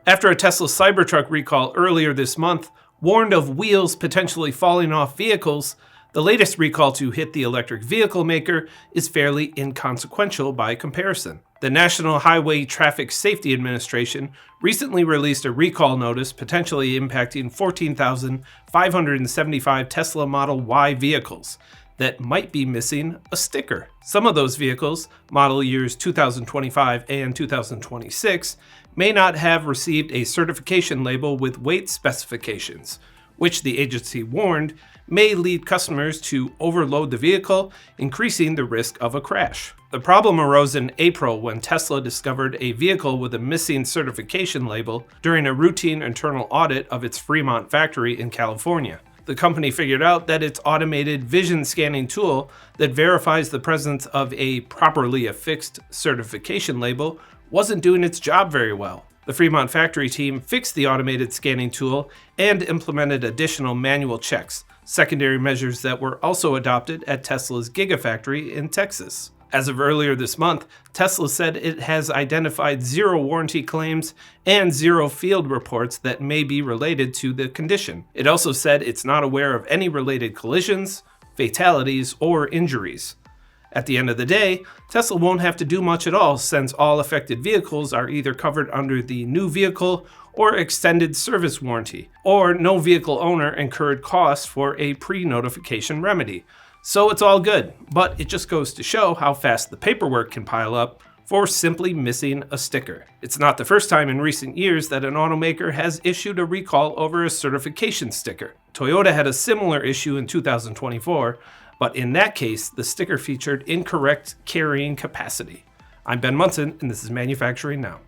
After a Tesla Cybertruck recall earlier this month warned of wheels potentially falling off vehicles, the latest recall to hit the electric vehicle maker is fairly inconsequential by comparison. The National Highway Traffic Safety Administration recently released a recall notice potentially impacting 14,575 Tesla Model Y vehicles that might be missing a sticker. Some of those vehicles, model years 2025 and 2026, may not have received a certification label with weight specifications, which the agency warned may lead customers to overload the vehicle, increasing the risk of a crash. The problem arose in April when Tesla discovered a vehicle with a missing certification label during a routine internal audit of its Fremont factory in California. The company figured out that its automated vision scanning tool that verifies the presence of a properly affixed certification label wasn't doing its job very well. The Fremont factory team fixed the automated scanning tool and implemented additional manual checks, secondary measures that were also adopted at Tesla's Gigafactory in Texas. As of earlier this month, Tesla said it has identified 0 warranty claims and 0 field reports that may be related to the condition. It also said it's not aware of any related collisions, fatalities, or injuries. At the end of the day, Tesla won't have to do much at all since all affected vehicles are either covered under the new vehicle or extended service warranty, or no vehicle owner incurred costs for a pre-notification remedy. So it's all good, but it just goes to show how fast the paperwork can pile up for simply missing a sticker. It's not the first time in recent years that an automaker has issued a recall over a certification sticker. Toyota had a similar issue in 2024, but in that case, the sticker featured incorrect carrying capacity. I'm Ben Munson, and this is Manufacturing Now.